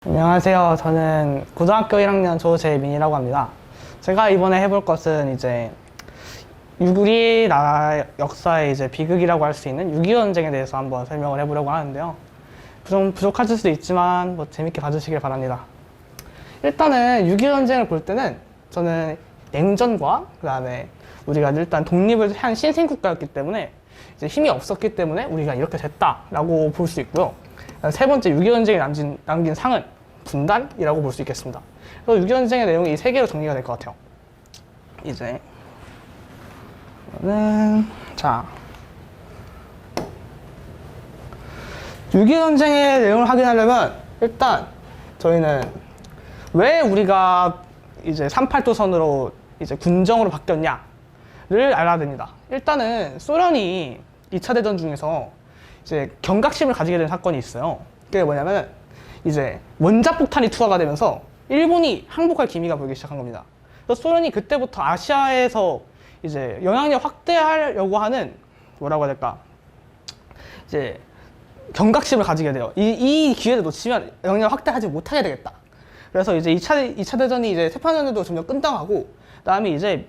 안녕하세요. 저는 고등학교 1학년 조재민이라고 합니다. 제가 이번에 해볼 것은 이제 우리나라 역사의 이제 비극이라고 할 수 있는 6.25 전쟁에 대해서 한번 설명을 해보려고 하는데요. 좀 부족하실 수도 있지만 재밌게 봐주시길 바랍니다. 일단은 6.25 전쟁을 볼 때는 저는 냉전과 그 다음에 우리가 일단 독립을 한 신생국가였기 때문에 이제 힘이 없었기 때문에 우리가 이렇게 됐다라고 볼 수 있고요. 세 번째 6.25 전쟁이 남긴 상은 분단이라고 볼 수 있겠습니다. 그래서 6.25 전쟁의 내용이 이 세 개로 정리가 될 것 같아요. 이제 자 6.25 전쟁의 내용을 확인하려면 일단 저희는 왜 우리가 이제 3.8도선으로 이제 군정으로 바뀌었냐를 알아야 됩니다. 일단은 소련이 2차 대전 중에서 이제 경각심을 가지게 된 사건이 있어요. 그게 뭐냐면 이제 원자폭탄이 투하가 되면서 일본이 항복할 기미가 보이기 시작한 겁니다. 그래서 소련이 그때부터 아시아에서 이제 영향력 확대하려고 하는 뭐라고 해야 될까? 이제 경각심을 가지게 돼요. 이 기회를 놓치면 영향력 확대하지 못하게 되겠다. 그래서 이제 2차 대전이 이제 세판전에도 점점 끝나가고, 그다음에 이제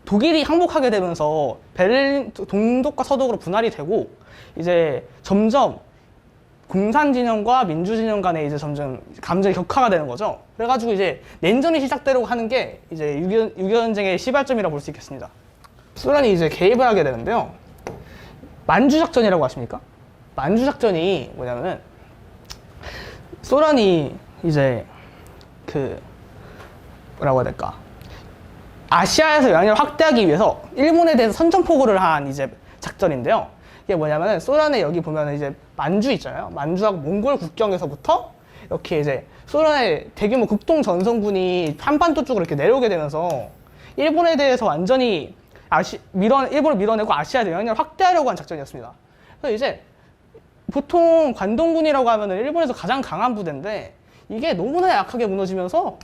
독일이 항복하게 되면서 베를린 동독과 서독으로 분할이 되고, 이제 점점 공산 진영과 민주 진영 간에 이제 점점 감정이 격화가 되는 거죠. 그래가지고 이제 냉전이 시작되려고 하는 게 이제 6.25 전쟁의 시발점이라고 볼 수 있겠습니다. 소련이 이제 개입을 하게 되는데요. 만주작전이라고 아십니까? 만주작전이 뭐냐면은 소련이 이제 뭐라고 해야 될까? 아시아에서 영향력을 확대하기 위해서 일본에 대해서 선전포고를 한 이제 작전인데요. 이게 뭐냐면은 소련의 여기 보면은 이제 만주 있잖아요. 만주하고 몽골 국경에서부터 이렇게 이제 소련의 대규모 극동 전선군이 한반도 쪽으로 이렇게 내려오게 되면서 일본에 대해서 완전히 일본을 밀어내고 아시아에 영향력을 확대하려고 한 작전이었습니다. 그래서 이제 보통 관동군이라고 하면은 일본에서 가장 강한 부대인데 이게 너무나 약하게 무너지면서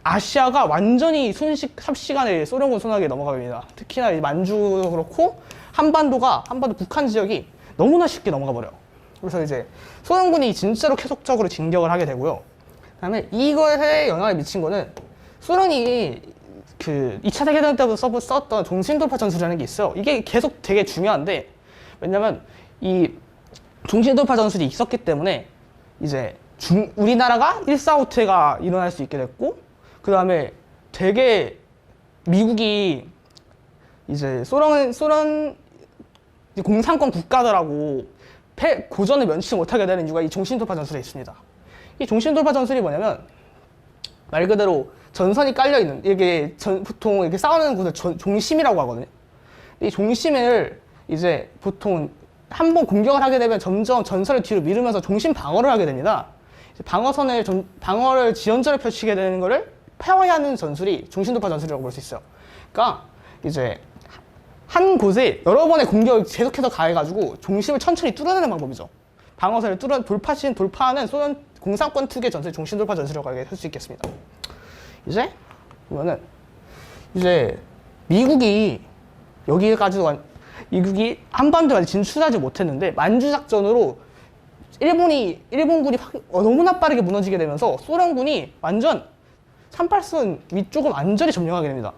아시아가 완전히 삽시간에 소련군 손아귀에 넘어갑니다. 특히나 만주도 그렇고 한반도 북한 지역이 너무나 쉽게 넘어가 버려요. 그래서 이제 소련군이 진짜로 계속적으로 진격을 하게 되고요. 그다음에 이거에 영향을 미친 거는 소련이 2차 세계대전 때부터 썼던 종신돌파 전술이라는 게 있어요. 이게 계속 되게 중요한데, 왜냐면 이 종신돌파 전술이 있었기 때문에 이제 우리나라가 145태가 일어날 수 있게 됐고, 그 다음에 되게 미국이 이제 소련 공산권 국가들하고 고전을 면치 못하게 되는 이유가 이 종신돌파 전술에 있습니다. 이 종신돌파 전술이 뭐냐면 말 그대로 전선이 깔려있는, 이게 보통 이렇게 싸우는 곳을 종심이라고 하거든요. 이 종심을 이제 보통 한번 공격을 하게 되면 점점 전선을 뒤로 미루면서 종심 방어를 하게 됩니다. 방어를 지연전을 펼치게 되는 거를 폐화하는 전술이 종신돌파 전술이라고 볼 수 있어요. 그러니까 이제 한 곳에 여러 번의 공격을 계속해서 가해가지고 종심을 천천히 뚫어내는 방법이죠. 방어선을 돌파하는 소련 공산권 특유의 전술이 종신돌파 전술이라고 할 수 있겠습니다. 이제 보면은 이제 미국이 한반도에 진출하지 못했는데 만주작전으로 일본군이 너무나 빠르게 무너지게 되면서 소련군이 완전 38선 위쪽을 완전히 점령하게 됩니다.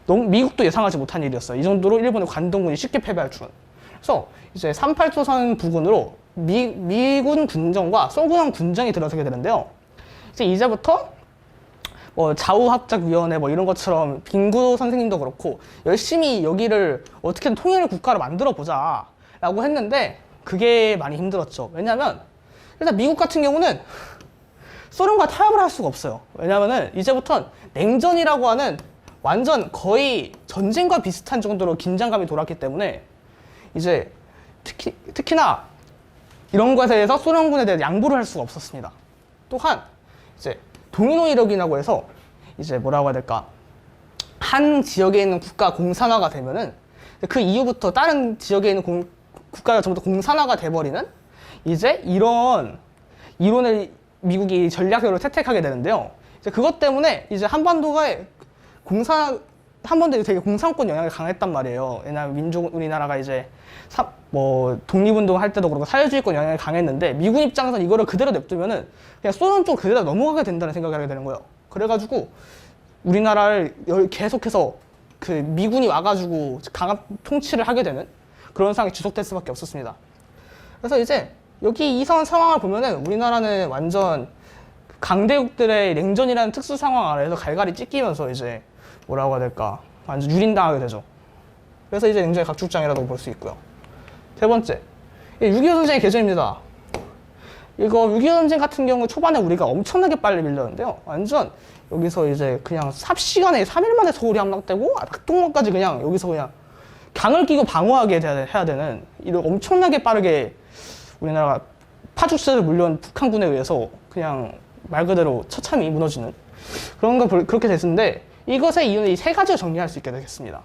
미국도 예상하지 못한 일이었어요. 이 정도로 일본의 관동군이 쉽게 패배할 줄은. 그래서 이제 38도선 부근으로 미군 군정과 소련 군정이 들어서게 되는데요. 이제부터 좌우합작위원회 이런 것처럼 빙구 선생님도 그렇고 열심히 여기를 어떻게든 통일 국가로 만들어 보자 라고 했는데 그게 많이 힘들었죠. 왜냐면 일단 미국 같은 경우는 소련과 타협을 할 수가 없어요. 왜냐면은 이제부터 냉전이라고 하는 완전 거의 전쟁과 비슷한 정도로 긴장감이 돌았기 때문에 이제 특히나 이런 것에 대해서 소련군에 대해 양보를 할 수가 없었습니다. 또한 이제 도미노 이력이라고 해서 이제 뭐라고 해야 될까, 한 지역에 있는 국가 공산화가 되면은 그 이후부터 다른 지역에 있는 국가가 전부 다 공산화가 돼버리는 이제 이런 이론을 미국이 전략적으로 채택하게 되는데요. 이제 그것 때문에 이제 한반도가 한 번도 되게 공산권 영향이 강했단 말이에요. 왜냐하면 우리나라가 이제 독립운동 할 때도 그렇고 사회주의권 영향이 강했는데 미군 입장에서 이거를 그대로 냅두면은 그냥 소련 쪽 그대로 넘어가게 된다는 생각을 하게 되는 거예요. 그래가지고 우리나라를 계속해서 그 미군이 와가지고 강압 통치를 하게 되는 그런 상황이 지속될 수밖에 없었습니다. 그래서 이제 여기 이런 상황을 보면은 우리나라는 완전 강대국들의 냉전이라는 특수 상황 아래에서 갈갈이 찢기면서 이제 뭐라고 해야 될까 완전 유린당하게 되죠. 그래서 이제 냉전의 각축장이라고 볼 수 있고요. 세 번째, 6.25 전쟁의 개전입니다. 이거 6.25 전쟁 같은 경우 초반에 우리가 엄청나게 빨리 밀렸는데요. 완전 여기서 이제 그냥 삽시간에 3일 만에 서울이 함락되고 낙동강까지 그냥 여기서 그냥 강을 끼고 방어하게 해야 되는 이런 엄청나게 빠르게 우리나라가 파죽세를 물려온 북한군에 의해서 그냥 말 그대로 처참히 무너지는 그런 거 그렇게 됐는데 이것의 이유는 이 세 가지로 정리할 수 있게 되겠습니다.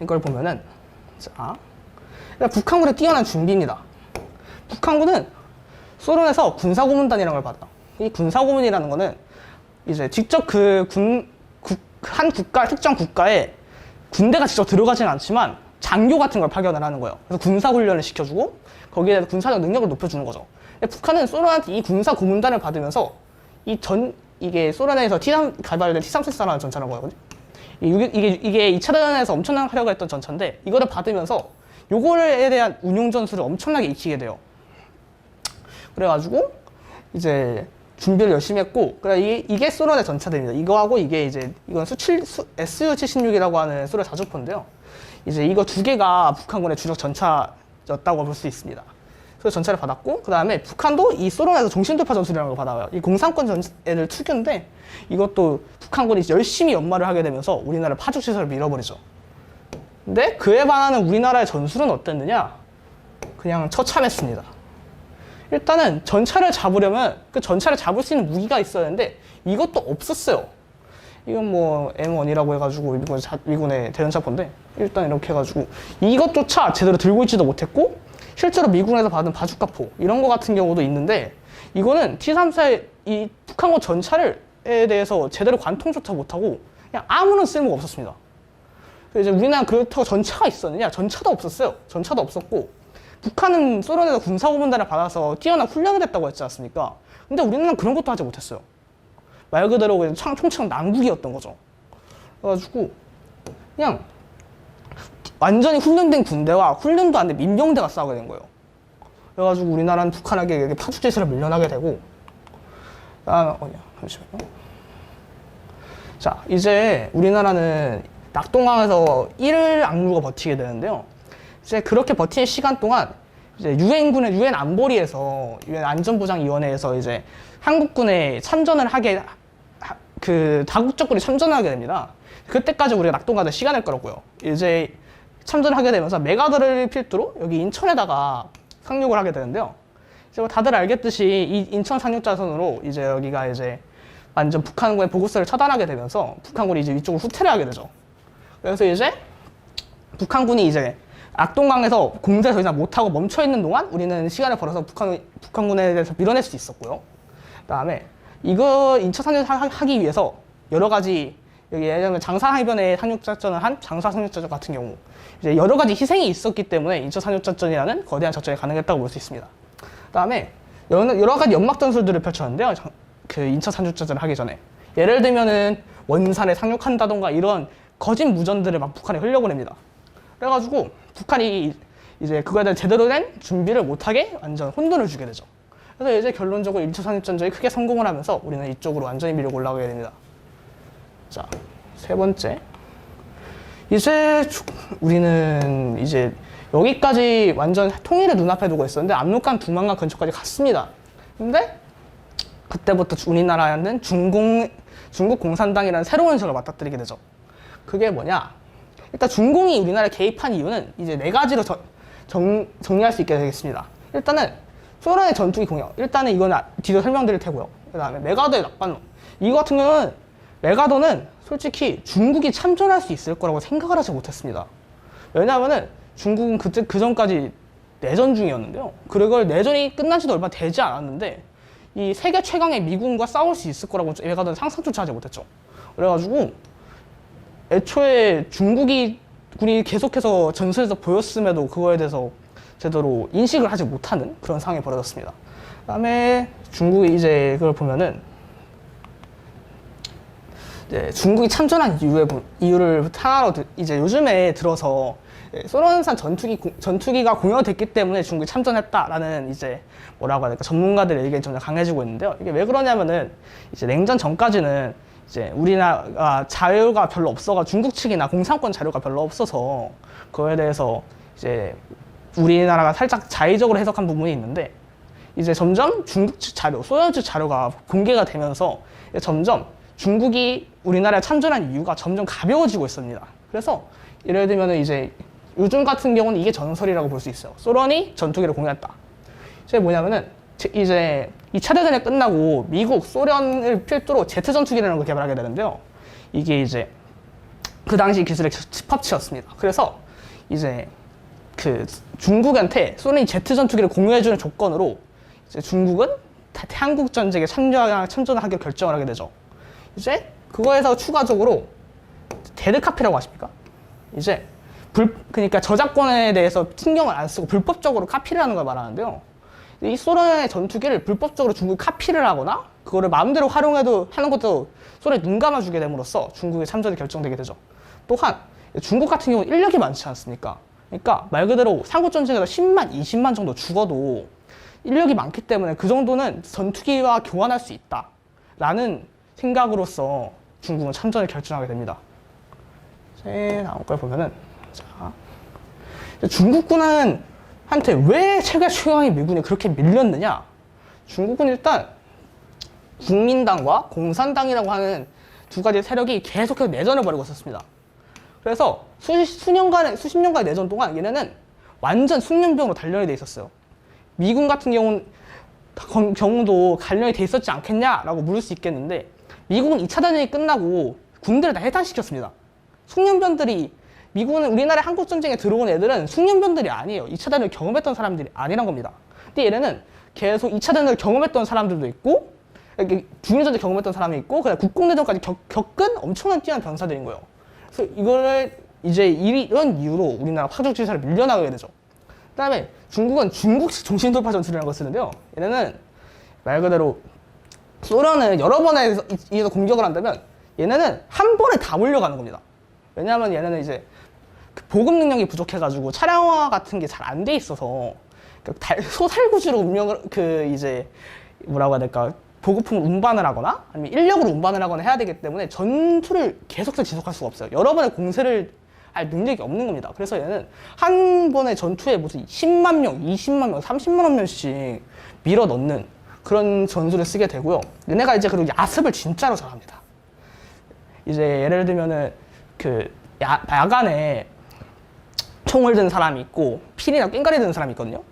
이걸 보면은 자, 북한군의 뛰어난 준비입니다. 북한군은 소련에서 군사고문단이라는 걸 받아. 이 군사고문이라는 거는 이제 직접 한 특정 국가에 군대가 직접 들어가진 않지만 장교 같은 걸 파견을 하는 거예요. 그래서 군사훈련을 시켜주고 거기에 대해서 군사적 능력을 높여주는 거죠. 북한은 소련한테 이 군사고문단을 받으면서 이게 소련에서 개발된 T-34라는 전차라는 거거든요. 이게 2차 대전에서 엄청난 활약을 했던 전차인데 이거를 받으면서 요거에 대한 운용 전술을 엄청나게 익히게 돼요. 그래가지고 이제 준비를 열심히 했고, 이게 소련의 전차들입니다. 이거하고 이건 SU-76이라고 하는 소련 자주포인데요. 이제 이거 두 개가 북한군의 주력 전차였다고 볼 수 있습니다. 그래서 전차를 받았고, 그 다음에 북한도 이 소련에서 종신돌파 전술이라는 걸 받아요. 이 공산권 애들 투규인데, 이것도 북한군이 열심히 연마를 하게 되면서 우리나라를 파죽시설을 밀어버리죠. 근데 그에 반하는 우리나라의 전술은 어땠느냐? 그냥 처참했습니다. 일단은 전차를 잡으려면 그 전차를 잡을 수 있는 무기가 있어야 하는데 이것도 없었어요. 이건 뭐 M1이라고 해가지고 미군의 대전차포인데 일단 이렇게 해가지고 이것조차 제대로 들고 있지도 못했고 실제로 미군에서 받은 바주카포 이런 거 같은 경우도 있는데 이거는 T-34의 이 북한군 전차에 대해서 제대로 관통조차 못하고 그냥 아무런 쓸모가 없었습니다. 이제 우리나라 그렇다고 전차가 있었느냐? 전차도 없었어요. 전차도 없었고 북한은 소련에서 군사고문단을 받아서 뛰어난 훈련을 했다고 했지 않습니까? 근데 우리나라는 그런 것도 하지 못했어요. 말 그대로 그냥 총체적 난국이었던 거죠. 그래가지고 그냥 완전히 훈련된 군대와 훈련도 안 된 민병대가 싸우게 된 거예요. 그래가지고 우리나라는 북한에게 파죽지세를 밀려나게 되고 잠시만요. 자, 이제 우리나라는 낙동강에서 1일 악물고 버티게 되는데요. 이제 그렇게 버티는 시간 동안 이제 유엔 안보리에서 유엔 안전보장위원회에서 이제 한국군에 참전을 다국적군이 참전하게 됩니다. 그때까지 우리가 낙동강에 시간을 끌었고요. 이제 참전하게 되면서 메가더를 필두로 여기 인천에다가 상륙을 하게 되는데요. 이제 다들 알겠듯이 이 인천 상륙자선으로 이제 여기가 이제 완전 북한군의 보급선을 차단하게 되면서 북한군이 이제 이쪽으로 후퇴를 하게 되죠. 그래서 이제 북한군이 이제 낙동강에서 공세를 더 이상 못하고 멈춰있는 동안 우리는 시간을 벌어서 북한군에 대해서 밀어낼 수 있었고요. 그 다음에 이거 인천 상륙을 하기 위해서 여러 가지 여기 예를 들면 장사해변에 상륙작전을 한 장사상륙작전 같은 경우 이제 여러 가지 희생이 있었기 때문에 인천 상륙작전이라는 거대한 작전이 가능했다고 볼 수 있습니다. 그 다음에 여러 가지 연막 전술들을 펼쳤는데요. 그 인천 상륙작전을 하기 전에 예를 들면은 원산에 상륙한다던가 이런 거짓 무전들을 막 북한에 흘려보냅니다. 그래가지고 북한이 이제 그거에 대한 제대로 된 준비를 못하게 완전 혼돈을 주게 되죠. 그래서 이제 결론적으로 인천 상륙전쟁이 크게 성공을 하면서 우리는 이쪽으로 완전히 밀고 올라가게 됩니다. 자, 세 번째. 이제 우리는 이제 여기까지 완전 통일을 눈앞에 두고 있었는데 압록강 두만강 근처까지 갔습니다. 근데 그때부터 우리나라는 중국 공산당이라는 새로운 적을 맞닥뜨리게 되죠. 그게 뭐냐? 일단 중공이 우리나라에 개입한 이유는 이제 네 가지로 정리할 수 있게 되겠습니다. 일단은 소련의 전투기 공격. 일단은 이건 뒤로 설명드릴 테고요. 그 다음에 메가더의 낙반론. 이거 같은 경우는 메가더는 솔직히 중국이 참전할 수 있을 거라고 생각을 하지 못했습니다. 왜냐하면은 중국은 그 전까지 내전 중이었는데요. 그걸 내전이 끝난 지도 얼마 되지 않았는데 이 세계 최강의 미군과 싸울 수 있을 거라고 메가더는 상상조차 하지 못했죠. 그래가지고 애초에 중국이 군이 계속해서 전선에서 보였음에도 그거에 대해서 제대로 인식을 하지 못하는 그런 상황이 벌어졌습니다. 그다음에 중국이 이제 그걸 보면은 이제 중국이 참전한 이유를 하나로 이제 요즘에 들어서 소련산 전투기가 공여됐기 때문에 중국이 참전했다라는 이제 뭐라고 해야 될까 전문가들의 의견이 점점 강해지고 있는데요. 이게 왜 그러냐면은 이제 냉전 전까지는 이제 우리나라가 자료가 별로 없어가 중국 측이나 공산권 자료가 별로 없어서 그거에 대해서 이제 우리나라가 살짝 자의적으로 해석한 부분이 있는데 이제 점점 중국 측 자료, 소련 측 자료가 공개가 되면서 점점 중국이 우리나라에 참전한 이유가 점점 가벼워지고 있습니다. 그래서 예를 들면 이제 요즘 같은 경우는 이게 전설이라고 볼 수 있어요. 소련이 전투기를 공유했다. 이게 뭐냐면은 이제 2차 대전이 끝나고 미국, 소련을 필두로 제트 전투기라는 걸 개발하게 되는데요. 이게 이제 그 당시 기술의 집합체였습니다. 그래서 이제 그 중국한테 소련이 제트 전투기를 공유해주는 조건으로 이제 중국은 한국 전쟁에 참전을 하기로 결정을 하게 되죠. 이제 그거에서 추가적으로 데드카피라고 아십니까? 이제 그러니까 저작권에 대해서 신경을 안 쓰고 불법적으로 카피를 하는 걸 말하는데요. 이 소련의 전투기를 불법적으로 중국이 카피를 하거나 그거를 마음대로 활용해도 하는 것도 소련이 눈 감아주게 됨으로써 중국의 참전이 결정되게 되죠. 또한 중국 같은 경우는 인력이 많지 않습니까? 그러니까 말 그대로 삼국전쟁에서 10만, 20만 정도 죽어도 인력이 많기 때문에 그 정도는 전투기와 교환할 수 있다라는 생각으로서 중국은 참전을 결정하게 됩니다. 다음 걸 보면은 자, 중국군은 한테 왜 최강의 미군이 그렇게 밀렸느냐? 중국은 일단 국민당과 공산당이라고 하는 두 가지 세력이 계속해서 내전을 벌이고 있었습니다. 그래서 수십 년간의 내전 동안 얘네는 완전 숙련병으로 단련이 돼 있었어요. 미군 같은 경우도 단련이 돼 있었지 않겠냐라고 물을 수 있겠는데 미국은 2차 대전이 끝나고 군대를 다 해산시켰습니다. 숙련병들이 미국은 우리나라 한국전쟁에 들어온 애들은 숙련병들이 아니에요. 2차 대전을 경험했던 사람들이 아니란 겁니다. 근데 얘네는 계속 2차 대전을 경험했던 사람들도 있고 중일전쟁 경험했던 사람이 있고 그다음 국공내전까지 겪은 엄청난 뛰어난 병사들인 거예요. 그래서 이거를 이제 이런 이유로 우리나라 파죽지세로 밀려나게 되죠. 그 다음에 중국은 중국식 종신돌파 전술이라는 걸 쓰는데요. 얘네는 말 그대로 소련은 여러 번에 의해서 공격을 한다면 얘네는 한 번에 다 몰려가는 겁니다. 왜냐하면 얘네는 이제 보급 능력이 부족해가지고 차량화 같은 게 잘 안 돼 있어서 소살구지로 운명을 이제 뭐라고 해야 될까 보급품을 운반을 하거나 아니면 인력으로 운반을 하거나 해야 되기 때문에 전투를 계속해서 지속할 수가 없어요. 여러 번의 공세를 할 능력이 없는 겁니다. 그래서 얘는 한 번의 전투에 무슨 10만 명, 20만 명, 30만 명씩 밀어 넣는 그런 전술을 쓰게 되고요. 얘네가 이제 그리고 야습을 진짜로 잘합니다. 이제 예를 들면은 야간에 총을 든 사람이 있고 필이나 꽹과리 든 사람이 있거든요.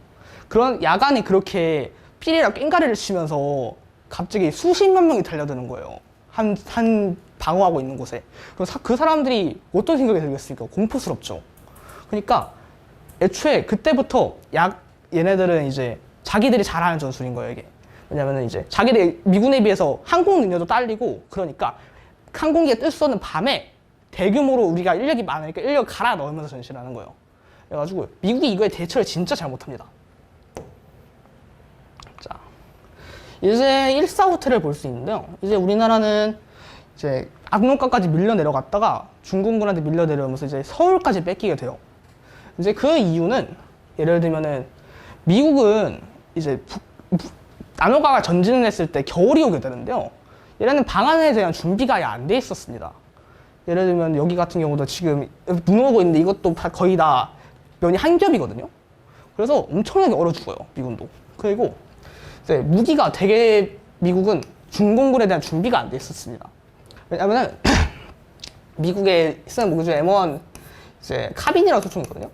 그런 야간에 그렇게 필이나 꽹과리를 치면서 갑자기 수십만 명이 달려드는 거예요. 한 방어하고 있는 곳에. 그럼 그 사람들이 어떤 생각이 들겠습니까? 공포스럽죠. 그러니까 애초에 그때부터 얘네들은 이제 자기들이 잘하는 전술인 거예요, 이게. 왜냐면은 이제 자기들 미군에 비해서 항공 능력도 딸리고 그러니까 항공기가 뜰 수 없는 밤에 대규모로 우리가 인력이 많으니까 인력을 갈아 넣으면서 전시를 하는 거예요. 그래가지고 미국이 이거에 대처를 진짜 잘못합니다. 자, 이제 145태를 볼 수 있는데요. 이제 우리나라는 이제 압록강까지 밀려 내려갔다가 중공군한테 밀려 내려오면서 이제 서울까지 뺏기게 돼요. 이제 그 이유는 예를 들면은 미국은 이제 압록강을 전진을 했을 때 겨울이 오게 되는데요. 얘네는 방안에 대한 준비가 아예 안 돼 있었습니다. 예를 들면 여기 같은 경우도 지금 눈 오고 있는데 이것도 거의 다 면이 한 겹이거든요. 그래서 엄청나게 얼어 죽어요, 미군도. 그리고 이제 무기가 되게 미국은 중공군에 대한 준비가 안 돼 있었습니다. 왜냐면은 미국에 쓰는 무기 중에 M1 이제 카빈이라는 소총이거든요.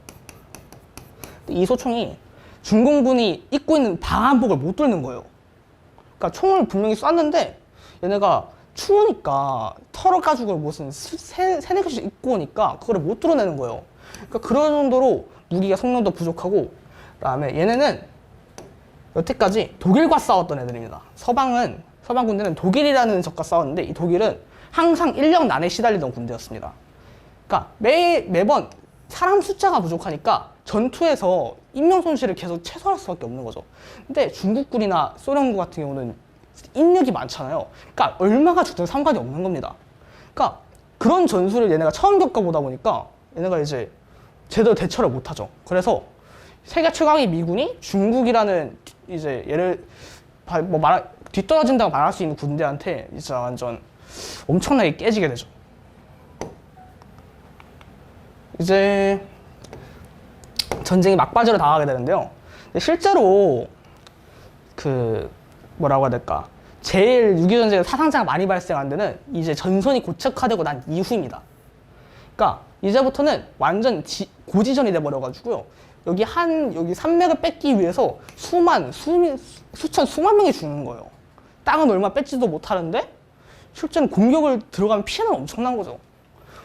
이 소총이 중공군이 입고 있는 방한복을 못 뚫는 거예요. 그러니까 총을 분명히 쐈는데 얘네가 추우니까 털어가지고 무슨 세네 개씩 입고 오니까 그거를 못 뚫어내는 거예요. 그러니까 그런 정도로 무기가 성능도 부족하고 그다음에 얘네는 여태까지 독일과 싸웠던 애들입니다. 서방 군대는 독일이라는 적과 싸웠는데 이 독일은 항상 인력 난에 시달리던 군대였습니다. 그러니까 매번 사람 숫자가 부족하니까 전투에서 인명 손실을 계속 최소화할 수밖에 없는 거죠. 근데 중국군이나 소련군 같은 경우는 인력이 많잖아요. 그러니까 얼마가 죽든 상관이 없는 겁니다. 그러니까 그런 전술을 얘네가 처음 겪어보다 보니까 얘네가 이제 제대로 대처를 못하죠. 그래서 세계 최강의 미군이 중국이라는 이제 얘를 뒤떨어진다고 말할 수 있는 군대한테 이제 완전 엄청나게 깨지게 되죠. 이제 전쟁이 막바지로 다가가게 되는데요. 실제로 그 뭐라고 해야 될까? 제일 6.25 전쟁에 사상자가 많이 발생한 데는 이제 전선이 고착화되고 난 이후입니다. 그러니까 이제부터는 완전 고지전이 돼버려가지고요. 여기 산맥을 뺏기 위해서 수천, 수만 명이 죽는 거예요. 땅은 얼마 뺏지도 못하는데 실제는 공격을 들어가면 피해는 엄청난 거죠.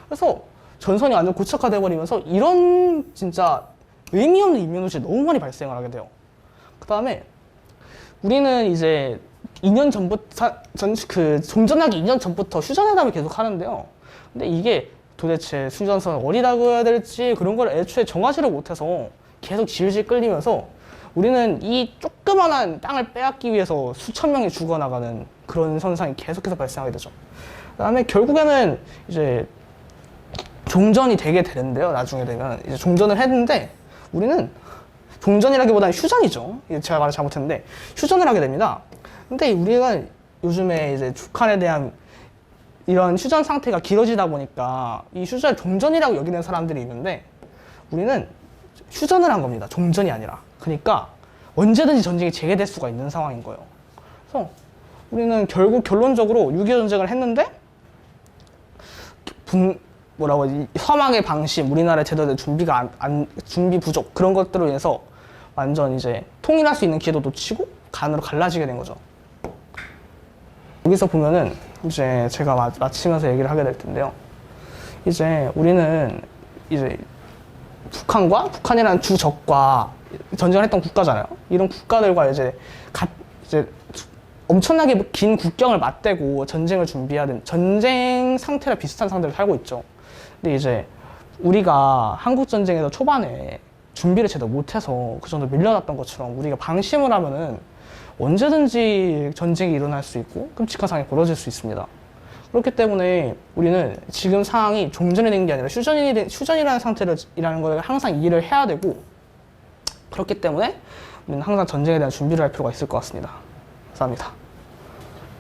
그래서 전선이 완전 고착화돼 버리면서 이런 진짜 의미 없는 인명손실이 너무 많이 발생을 하게 돼요. 그 다음에 우리는 이제 2년 전부터 종전하기 2년 전부터 휴전회담을 계속 하는데요. 근데 이게 도대체 휴전선을 어디다 그어야 될지 그런 걸 애초에 정하지를 못해서 계속 질질 끌리면서 우리는 이 조그만한 땅을 빼앗기 위해서 수천 명이 죽어나가는 그런 현상이 계속해서 발생하게 되죠. 그 다음에 결국에는 이제 종전이 되게 되는데요. 나중에 되면 이제 종전을 했는데 우리는 종전이라기보다는 휴전이죠. 제가 말을 잘못했는데 휴전을 하게 됩니다. 근데 우리가 요즘에 이제 북한에 대한 이런 휴전 상태가 길어지다 보니까 이 휴전을 종전이라고 여기는 사람들이 있는데 우리는 휴전을 한 겁니다. 종전이 아니라. 그러니까 언제든지 전쟁이 재개될 수가 있는 상황인 거예요. 그래서 우리는 결국 결론적으로 6.25 전쟁을 했는데 서방의 방심, 우리나라의 제대로 된 준비 부족 그런 것들로 인해서 완전 이제 통일할 수 있는 기회도 놓치고 간으로 갈라지게 된 거죠. 여기서 보면은 이제 제가 마치면서 얘기를 하게 될 텐데요. 이제 우리는 이제 북한이라는 주적과 전쟁을 했던 국가잖아요. 이런 국가들과 이제 엄청나게 긴 국경을 맞대고 전쟁을 준비해야 되는 전쟁 상태랑 비슷한 상태를 살고 있죠. 근데 이제 우리가 한국 전쟁에서 초반에 준비를 제대로 못해서 그 정도 밀려났던 것처럼 우리가 방심을 하면은 언제든지 전쟁이 일어날 수 있고 끔찍한 상황이 벌어질 수 있습니다. 그렇기 때문에 우리는 지금 상황이 종전이 된 게 아니라 휴전이라는 상태라는 걸 항상 이해를 해야 되고 그렇기 때문에 우리는 항상 전쟁에 대한 준비를 할 필요가 있을 것 같습니다. 감사합니다.